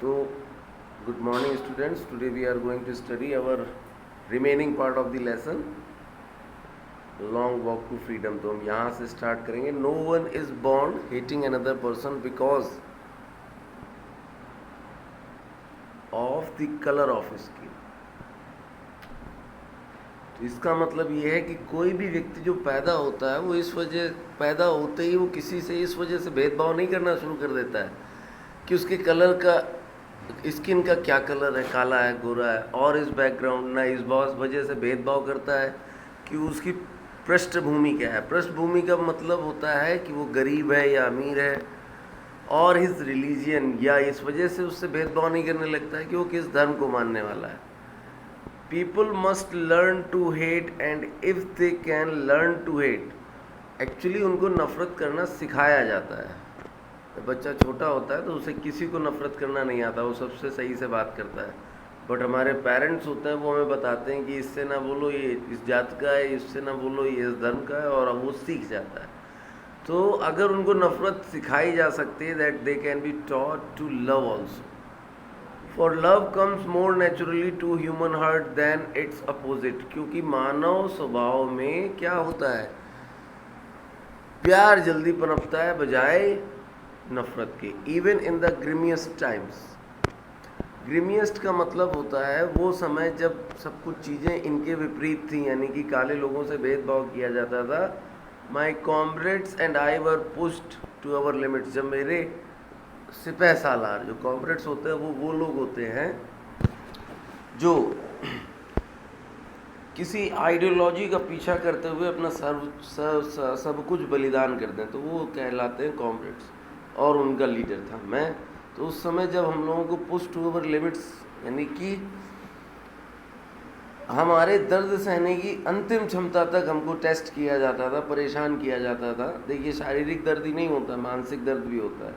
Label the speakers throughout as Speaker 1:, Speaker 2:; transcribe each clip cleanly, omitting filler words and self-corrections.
Speaker 1: So, good morning students. Today we are going to study our remaining part of the lesson, long walk to freedom. तो हम यहाँ से start करेंगे. No one is born hating another person because of the color of his skin. तो इसका मतलब ये है कि कोई भी व्यक्ति जो पैदा होता है वो इस वजह पैदा होते ही वो किसी से इस वजह से भेदभाव नहीं करना शुरू कर देता है कि उसके कलर का स्किन का क्या कलर है, काला है, गोरा है, और इस बैकग्राउंड ना इस वजह से भेदभाव करता है कि उसकी पृष्ठभूमि क्या है. पृष्ठभूमि का मतलब होता है कि वो गरीब है या अमीर है, और हिज रिलीजियन, या इस वजह से उससे भेदभाव नहीं करने लगता है कि वो किस धर्म को मानने वाला है. People must learn to hate, and if they can learn to hate, actually उनको नफ़रत करना सिखाया जाता है. जब बच्चा छोटा होता है तो उसे किसी को नफ़रत करना नहीं आता, वो सबसे सही से बात करता है. बट हमारे पेरेंट्स होते हैं वो हमें बताते हैं कि इससे ना बोलो ये इस जात का है, इससे ना बोलो ये इस धर्म का है, और वो सीख जाता है. तो अगर उनको नफ़रत सिखाई जा सकती है, that they can be taught to love also. For love comes more naturally to human heart than its opposite. क्योंकि मानव स्वभाव में क्या होता है, प्यार जल्दी पनपता है बजाय नफ़रत के. Even in the grimmest times. Grimmest का मतलब होता है वो समय जब सब कुछ चीज़ें इनके विपरीत थी, यानी कि काले लोगों से भेदभाव किया जाता था. My comrades and I were pushed to our limits. जब मेरे सिपह सालार, जो कॉमरेड्स होते हैं वो लोग होते हैं जो किसी आइडियोलॉजी का पीछा करते हुए अपना सब कुछ बलिदान कर दें, तो वो कहलाते हैं कॉमरेड्स. और उनका लीडर था मैं. तो उस समय जब हम लोगों को पुश टू ओवर लिमिट्स, यानी कि हमारे दर्द सहने की अंतिम क्षमता तक हमको टेस्ट किया जाता था, परेशान किया जाता था. देखिए, शारीरिक दर्द ही नहीं होता, मानसिक दर्द भी होता है.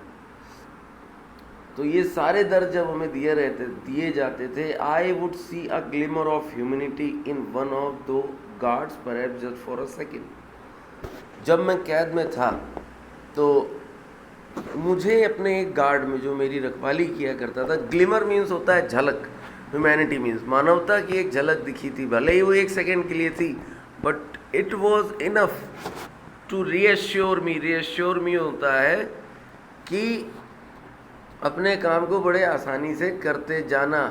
Speaker 1: तो ये सारे दर्द जब हमें दिए जाते थे, I would see a glimmer of humanity in one of two guards, perhaps just for a second. जब मैं कैद में था तो मुझे अपने एक गार्ड में जो मेरी रखवाली किया करता था, ग्लिमर मीन्स होता है झलक, ह्यूमैनिटी मीन्स मानवता की एक झलक दिखी थी. भले ही वो एक सेकेंड के लिए थी, but it was enough to reassure me. Reassure me होता है कि अपने काम को बड़े आसानी से करते जाना.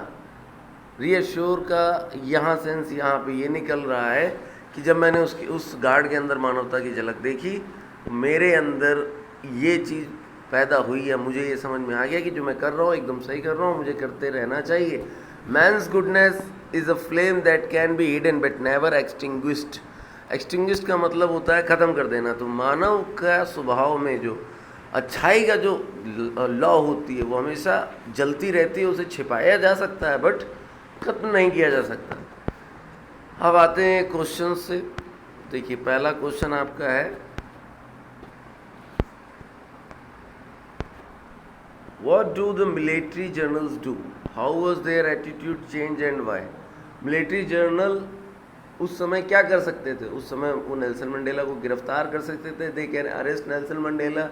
Speaker 1: रीअश्योर का यहाँ सेंस यहाँ पे ये निकल रहा है कि जब मैंने उस गार्ड के अंदर मानवता की झलक देखी, मेरे अंदर ये चीज़ पैदा हुई है. मुझे ये समझ में आ गया कि जो मैं कर रहा हूँ एकदम सही कर रहा हूँ, मुझे करते रहना चाहिए. Man's goodness is a flame that can be hidden but never extinguished. Extinguished का मतलब होता है ख़त्म कर देना. तो मानव का स्वभाव में जो अच्छाई का जो लॉ होती है वो हमेशा जलती रहती है. उसे छिपाया जा सकता है बट ख़त्म नहीं किया जा सकता. अब आते हैं क्वेश्चन से. देखिए, पहला क्वेश्चन आपका है, What do the military journals do? How was their attitude change and why? Military journal उस समय क्या कर सकते थे? उस समय वो नेल्सन मंडेला को गिरफ्तार कर सकते थे. They can arrest Nelson Mandela.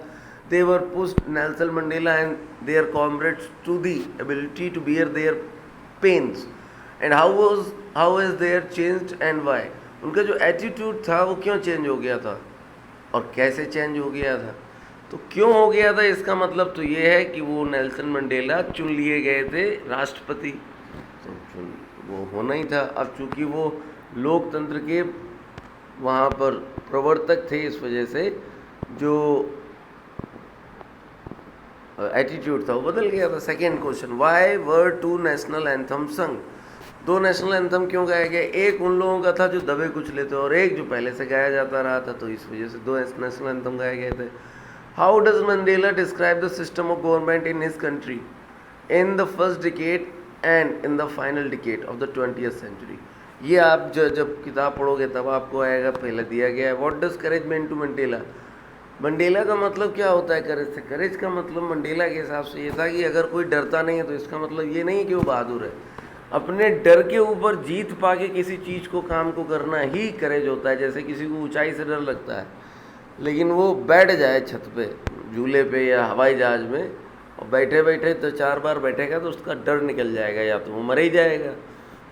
Speaker 1: They were pushed Nelson Mandela and their comrades to the ability to bear their pains. And how is their changed and why? उनका जो एटीट्यूड था वो क्यों चेंज हो गया था और कैसे चेंज हो गया था? तो क्यों हो गया था, इसका मतलब तो ये है कि वो नेल्सन मंडेला चुन लिए गए थे राष्ट्रपति. तो वो होना ही था. अब चूँकि वो लोकतंत्र के वहाँ पर प्रवर्तक थे, इस वजह से जो एटीट्यूड था वो बदल गया था. Second question, why were two national anthem sung? दो नेशनल एंथम क्यों गाया गया? एक उन लोगों का था जो दबे कुचले थे, और एक जो पहले से गाया जाता रहा था, तो इस वजह से दो नेशनल एंथम गाए गए थे. How does Mandela describe the system of government in his country in the first decade and in the final decade of the 20th century? ये आप जब किताब पढ़ोगे तब आपको आएगा. पहले दिया गया है, What does courage mean to Mandela? Mandela का मतलब क्या होता है करेज से? करेज का मतलब मंडेला के हिसाब से ये था कि अगर कोई डरता नहीं है तो इसका मतलब ये नहीं है कि वो बहादुर है. अपने डर के ऊपर जीत पा के किसी चीज़ को, काम को करना ही करेज होता है. जैसे किसी को ऊंचाई से डर लगता है, लेकिन वो बैठ जाए छत पे, झूले पे या हवाई जहाज़ में, और बैठे बैठे तो 4 बार बैठेगा तो उसका डर निकल जाएगा, या तो वो मर ही जाएगा,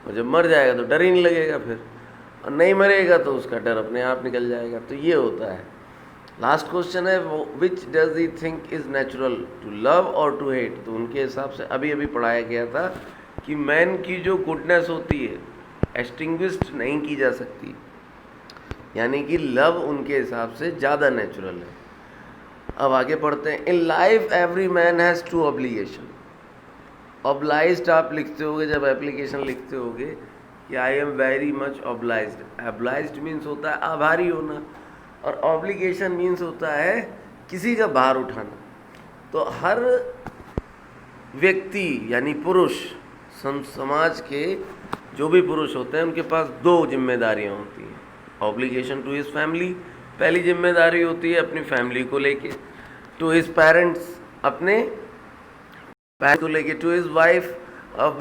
Speaker 1: और जब मर जाएगा तो डर ही नहीं लगेगा फिर, और नहीं मरेगा तो उसका डर अपने आप निकल जाएगा। तो ये होता है। लास्ट क्वेश्चन है, which does he think is natural, to love और टू हेट। तो उनके हिसाब से अभी अभी पढ़ाया गया था कि मैन की जो गुडनेस होती है एक्सटिंग्विश्ड नहीं की जा सकती, यानी कि लव उनके हिसाब से ज़्यादा नेचुरल है। अब आगे पढ़ते हैं। In life every man has two obligation. Obliged आप लिखते होगे जब एप्लीकेशन लिखते होगे कि I am very much obliged. Obliged means होता है आभारी होना, और ऑब्लिगेशन मीन्स होता है किसी का भार उठाना। तो हर व्यक्ति यानी पुरुष, समाज के जो भी पुरुष होते हैं उनके पास 2 जिम्मेदारियां होती हैं। ऑब्लिगेशन टू हिज फैमिली, पहली जिम्मेदारी होती है अपनी फैमिली को लेके, टू हिज पेरेंट्स, अपने पेरेंट्स को लेके, टू हिज वाइफ, अब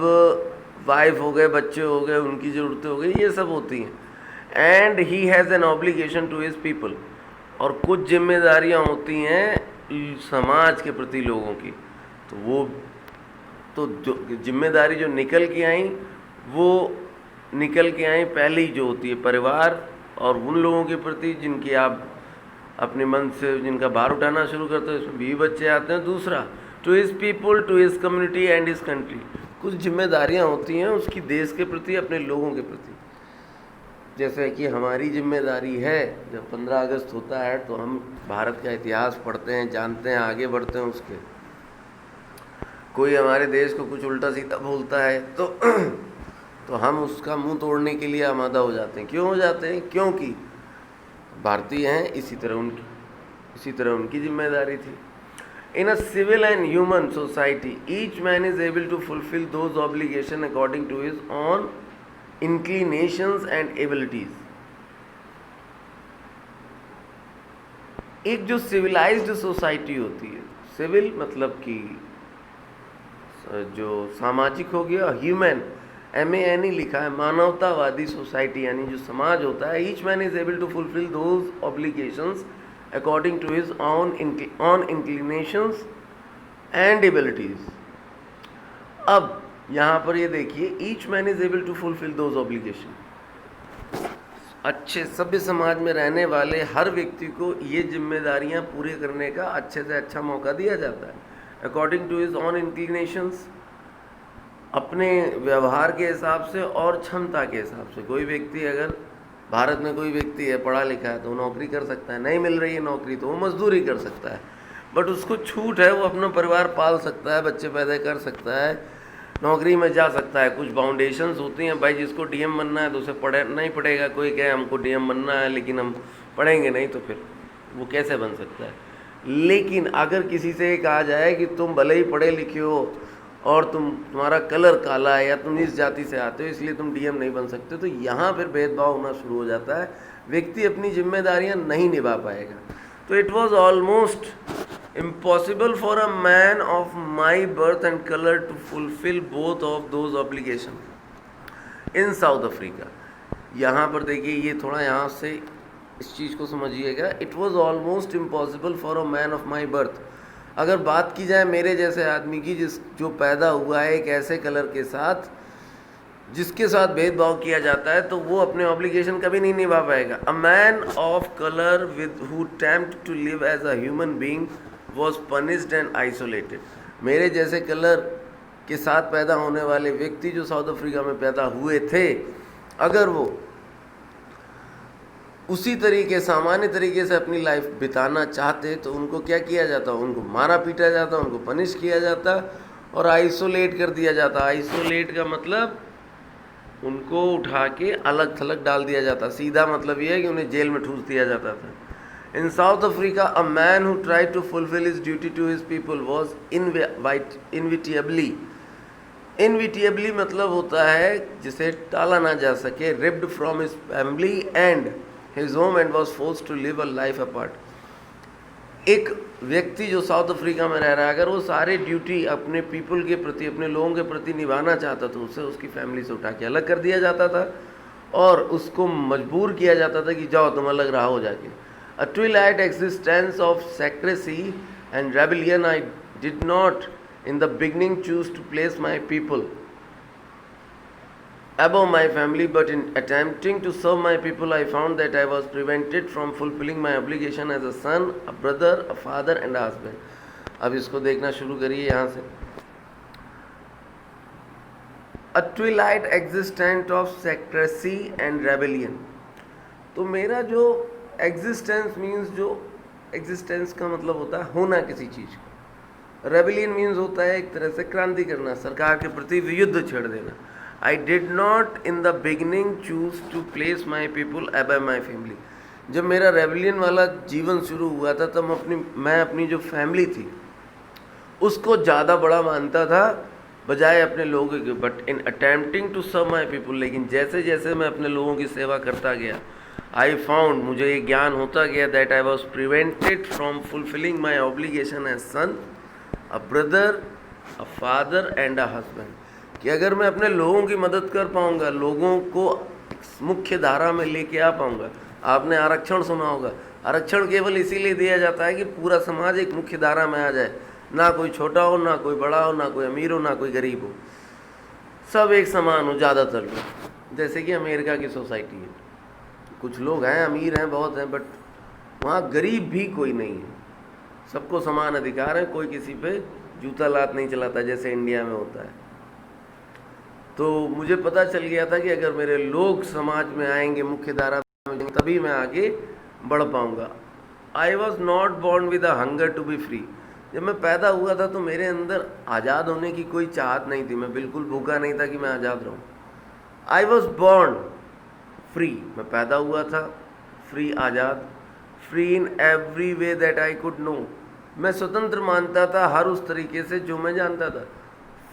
Speaker 1: वाइफ हो गए, बच्चे हो गए, उनकी ज़रूरतें हो गई, ये सब होती हैं। And he has an obligation to his people, और कुछ जिम्मेदारियां होती हैं समाज के प्रति लोगों की। तो वो तो जो जिम्मेदारी जो निकल के आई, वो निकल के आई पहली जो होती है परिवार और उन लोगों के प्रति जिनकी आप अपने मन से जिनका भार उठाना शुरू करते हैं, उसमें बीवी बच्चे आते हैं। दूसरा, to his people, to his community and his country. कुछ जिम्मेदारियां होती हैं उसकी देश के प्रति, अपने लोगों के प्रति। जैसे कि हमारी जिम्मेदारी है, जब 15 अगस्त होता है तो हम भारत का इतिहास पढ़ते हैं, जानते हैं, आगे बढ़ते हैं उसके। कोई हमारे देश को कुछ उल्टा सीधा बोलता है तो हम उसका मुंह तोड़ने के लिए आमादा हो जाते हैं। क्यों हो जाते हैं? क्योंकि भारतीय हैं, इसी तरह उनकी जिम्मेदारी थी। In a civil and human society each man is able to fulfil those obligation according to his own inclinations and abilities. एक जो सिविलाइज्ड सोसाइटी होती है, सिविल मतलब कि जो सामाजिक हो गया, ह्यूमन MAN लिखा है, मानवतावादी सोसाइटी यानी जो समाज होता है, each man is able to fulfil those obligations according to his own inclinations and abilities. अब यहाँ पर ये देखिए, each man is able to fulfil those obligation. अच्छे सभ्य समाज में रहने वाले हर व्यक्ति को ये जिम्मेदारियाँ पूरे करने का अच्छे से अच्छा मौका दिया जाता है। According to his own inclinations, अपने व्यवहार के हिसाब से और क्षमता के हिसाब से। कोई व्यक्ति, अगर भारत में कोई व्यक्ति है पढ़ा लिखा है तो वो नौकरी कर सकता है, नहीं मिल रही है नौकरी तो वो मजदूरी कर सकता है, बट उसको छूट है, वो अपना परिवार पाल सकता है, बच्चे पैदा कर सकता है, नौकरी में जा सकता है। कुछ बाउंडेशंस होती हैं, भाई जिसको DM बनना है तो उसे पढ़ना ही पड़ेगा। कोई कहे हमको DM बनना है लेकिन हम पढ़ेंगे नहीं, तो फिर वो कैसे बन सकता है? लेकिन अगर किसी से कहा जाए कि तुम भले ही पढ़े लिखे हो और तुम्हारा कलर काला है या तुम इस जाति से आते हो इसलिए तुम DM नहीं बन सकते, तो यहाँ फिर भेदभाव होना शुरू हो जाता है, व्यक्ति अपनी जिम्मेदारियाँ नहीं निभा पाएगा। तो it was almost impossible for a man of my birth and color to fulfill both of those obligations in South Africa। यहाँ पर देखिए, ये थोड़ा यहाँ से इस चीज़ को समझिएगा। It was almost impossible for a man of my birth। अगर बात की जाए मेरे जैसे आदमी की जो पैदा हुआ है एक ऐसे कलर के साथ जिसके साथ भेदभाव किया जाता है, तो वो अपने ऑब्लिगेशन कभी नहीं निभा पाएगा। A man of colour with who attempt to live as a human being was punished and isolated. मेरे जैसे कलर के साथ पैदा होने वाले व्यक्ति जो साउथ अफ्रीका में पैदा हुए थे, अगर वो उसी तरीके सामान्य तरीके से अपनी लाइफ बिताना चाहते तो उनको क्या किया जाता? उनको मारा पीटा जाता, उनको पनिश किया जाता और आइसोलेट कर दिया जाता। आइसोलेट का मतलब उनको उठा के अलग थलग डाल दिया जाता। सीधा मतलब ये है कि उन्हें जेल में ठूस दिया जाता था। In South Africa, a man who tried to fulfill his duty to his people was inevitably मतलब होता है जिसे टाला ना जा सके, ripped from his family and his home and was forced to live a life apart। एक व्यक्ति जो साउथ अफ्रीका में रह रहा है, अगर वो सारे ड्यूटी अपने पीपल के प्रति, अपने लोगों के प्रति निभाना चाहता तो उसे उसकी फैमिली से उठा के अलग कर दिया जाता था और उसको मजबूर किया जाता था कि जाओ तुम अलग रहो जाके। A twilight existence of secrecy and rebellion did not in the beginning choose to place my people above my family, but in attempting to serve my people, I found that I was prevented from fulfilling my obligation as a son, a brother, a father and a husband. अब इसको देखना शुरू करिए यहाँ से. A twilight existence of secrecy and rebellion. तो मेरा जो existence means, जो existence का मतलब होता है होना किसी चीज़ का. Rebellion means होता है एक तरह से क्रांति करना, सरकार के प्रति युद्ध छेड़ देना. I did not in the beginning choose to place my people above my family. जब मेरा रेबेलियन वाला जीवन शुरू हुआ था तब मैं अपनी जो फैमिली थी उसको ज़्यादा बड़ा मानता था बजाय अपने लोगों के. But in attempting to serve my people, लेकिन जैसे जैसे मैं अपने लोगों की सेवा करता गया, आई फाउंड, मुझे ये ज्ञान होता गया that I was prevented from fulfilling my obligation as son, a brother, a father and a husband. कि अगर मैं अपने लोगों की मदद कर पाऊँगा, लोगों को मुख्य धारा में लेके आ पाऊँगा. आपने आरक्षण सुना होगा. आरक्षण केवल इसीलिए दिया जाता है कि पूरा समाज एक मुख्य धारा में आ जाए, ना कोई छोटा हो, ना कोई बड़ा हो, ना कोई अमीर हो, ना कोई गरीब हो, सब एक समान हो ज़्यादातर लोग. जैसे कि अमेरिका की सोसाइटी है, कुछ लोग हैं अमीर हैं बहुत हैं, बट वहाँ गरीब भी कोई नहीं है, सबको समान अधिकार है, कोई किसी पे जूता लात नहीं चलाता जैसे इंडिया में होता है. तो मुझे पता चल गया था कि अगर मेरे लोग समाज में आएंगे, मुख्य धारा में, तभी मैं आगे बढ़ पाऊँगा. I was not born with a hunger to be free. जब मैं पैदा हुआ था तो मेरे अंदर आज़ाद होने की कोई चाहत नहीं थी, मैं बिल्कुल भूखा नहीं था कि मैं आज़ाद रहूँ. आई वॉज बॉर्न फ्री, मैं पैदा हुआ था फ्री, आज़ाद, free in every way that I could know. मैं स्वतंत्र मानता था हर उस तरीके से जो मैं जानता था.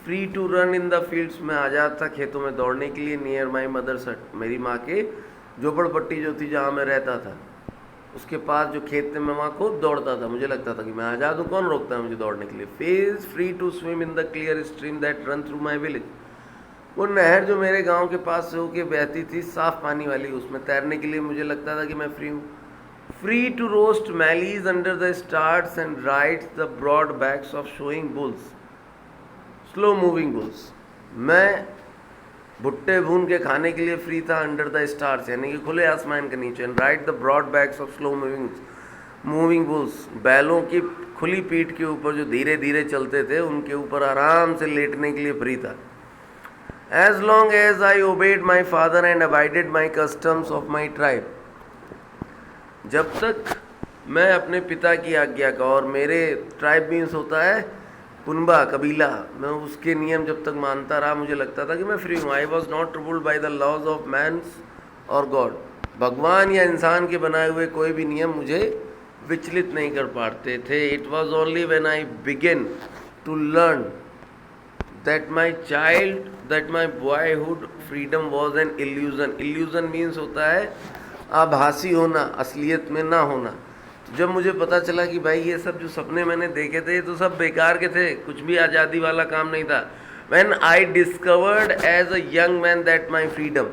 Speaker 1: Free to run in the fields, में आज़ाद था खेतों में दौड़ने के लिए. नियर माई मदर्स हट, मेरी माँ के झोपड़पट्टी जो थी जहाँ मैं रहता था उसके पास जो खेत थे, मैं वहाँ खूब दौड़ता था. मुझे लगता था कि मैं आज़ाद हूँ, कौन रोकता है मुझे दौड़ने के लिए. Phase free to swim in the clear stream that run through my village. वो नहर जो मेरे गाँव के पास से होके बहती थी, साफ पानी वाली, उसमें तैरने के लिए मुझे लगता था कि मैं फ्री हूँ. Free to roast mealies under the stars and rides the broad backs of showing bulls, slow moving bulls. मैं भुट्टे भून के खाने के लिए फ्री था अंडर द स्टार्स, यानी कि खुले आसमान के नीचे. And ride the broad backs of slow moving bulls, बैलों की खुली पीठ के ऊपर जो धीरे धीरे चलते थे उनके ऊपर आराम से लेटने के लिए फ्री था. As long as I obeyed my father and abided my customs of my tribe. जब तक मैं अपने पिता की आज्ञा का, और मेरे ट्राइब मीन्स होता है कुनबा, कबीला, मैं उसके नियम जब तक मानता रहा, मुझे लगता था कि मैं फ्री हूँ. I was not troubled by the laws of man's और गॉड. भगवान या इंसान के बनाए हुए कोई भी नियम मुझे विचलित नहीं कर पाते थे. It was only when I begin to learn that my boyhood freedom was an illusion. Illusion means होता है आभासी होना, असलियत में ना होना. जब मुझे पता चला कि भाई ये सब जो सपने मैंने देखे थे ये तो सब बेकार के थे, कुछ भी आज़ादी वाला काम नहीं था. When I discovered as a young man that my freedom,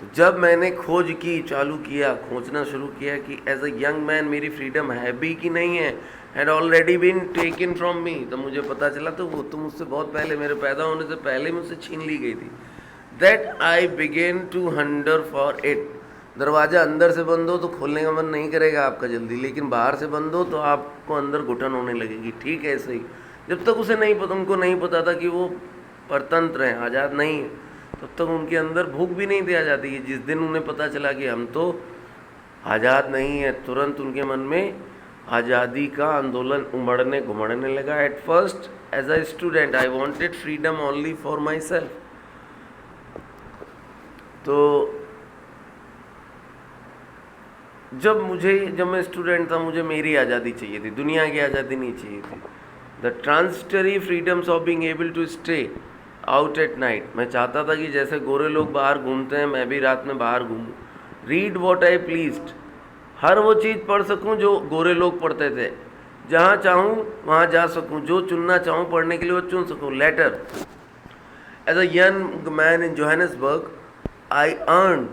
Speaker 1: तो जब मैंने खोज की, चालू किया, खोजना शुरू किया कि एज अ यंग मैन मेरी फ्रीडम है भी कि नहीं है, had already been taken from me, तो मुझे पता चला तो वो तो मुझसे बहुत पहले, मेरे पैदा होने से पहले मुझसे छीन ली गई थी. That I began to hunger for it. दरवाज़ा अंदर से बंद हो तो खोलने का मन नहीं करेगा आपका जल्दी, लेकिन बाहर से बंद हो तो आपको अंदर घुटन होने लगेगी. ठीक है, ऐसे ही जब तक उसे नहीं पता, उनको नहीं पता था कि वो परतंत्र हैं, आज़ाद नहीं है, तब तक उनके अंदर भूख भी नहीं दी जाती है. जिस दिन उन्हें पता चला कि हम तो आज़ाद नहीं है, तुरंत उनके मन में आज़ादी का आंदोलन उमड़ने घुमड़ने लगा. At first as a student I wanted freedom only for myself. तो जब मैं स्टूडेंट था, मुझे मेरी आज़ादी चाहिए थी, दुनिया की आज़ादी नहीं चाहिए थी. The transitory freedoms of being able to stay out at night. मैं चाहता था कि जैसे गोरे लोग बाहर घूमते हैं मैं भी रात में बाहर घूमूं. रीड वॉट आई प्लीज्ड, हर वो चीज़ पढ़ सकूं जो गोरे लोग पढ़ते थे, जहाँ चाहूँ वहाँ जा सकूँ, जो चुनना चाहूँ पढ़ने के लिए वो चुन सकूँ. Later as a young man in Johannesburg I earn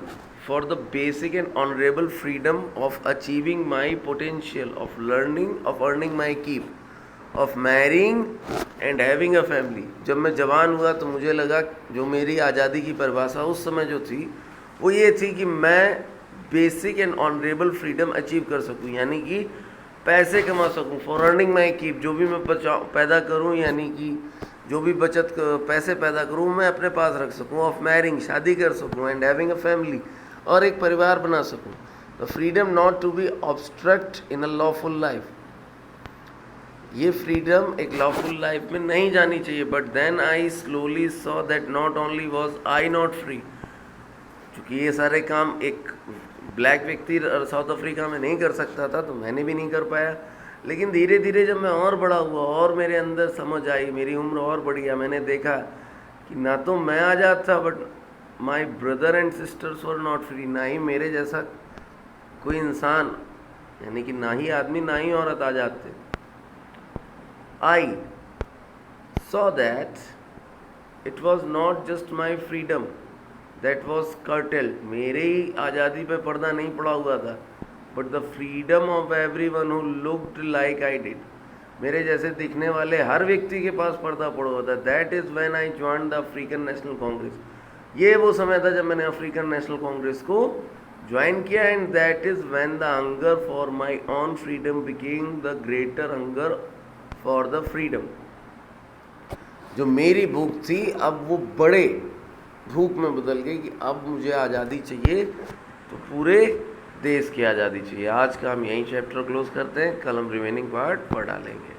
Speaker 1: for the basic and honorable freedom of achieving my potential, of learning, of earning my keep, of marrying and having a family. जब मैं जवान हुआ तो मुझे लगा जो मेरी आज़ादी की परिभाषा उस समय जो थी वो ये थी कि मैं basic and honourable freedom achieve कर सकूं, यानी कि पैसे कमा सकूं, फॉर अर्निंग माई कीप, जो भी मैं पैदा करूं, यानी कि जो भी पैसे पैदा करूं मैं अपने पास रख सकूं, ऑफ मैरिंग, शादी कर सकूं, एंड हैविंग अ फैमिली, और एक परिवार बना सकूं. The freedom not to be obstruct in a lawful life. ये फ्रीडम एक लॉफुल लाइफ में नहीं जानी चाहिए. But then I slowly saw that not only was I not free, क्योंकि ये सारे काम एक ब्लैक व्यक्ति साउथ अफ्रीका में नहीं कर सकता था, तो मैंने भी नहीं कर पाया. लेकिन धीरे धीरे जब मैं और बड़ा हुआ और मेरे अंदर समझ आई, मेरी उम्र और बढ़ गया, मैंने देखा कि ना तो मैं आज़ाद था, but my brother and sisters were not free. ना ही मेरे जैसा कोई इंसान, यानी कि ना ही आदमी ना ही औरत आज़ाद थे. I saw that it was not just my freedom that was curtailed. मेरे ही आज़ादी पे पर्दा नहीं पड़ा हुआ था, but the freedom of everyone who looked like I did. मेरे जैसे दिखने वाले हर व्यक्ति के पास पर्दा पड़ा हुआ था. That is when I joined the African National Congress. ये वो समय था जब मैंने अफ्रीकन नेशनल कांग्रेस को ज्वाइन किया. And that is when the hunger for my own freedom became the greater hunger for the freedom. जो मेरी भूख थी अब वो बड़े भूख में बदल गई कि अब मुझे आज़ादी चाहिए, तो पूरे देश की आज़ादी चाहिए. आज का हम यही चैप्टर क्लोज करते हैं. कल हम रिमेनिंग पार्ट पढ़ डालेंगे.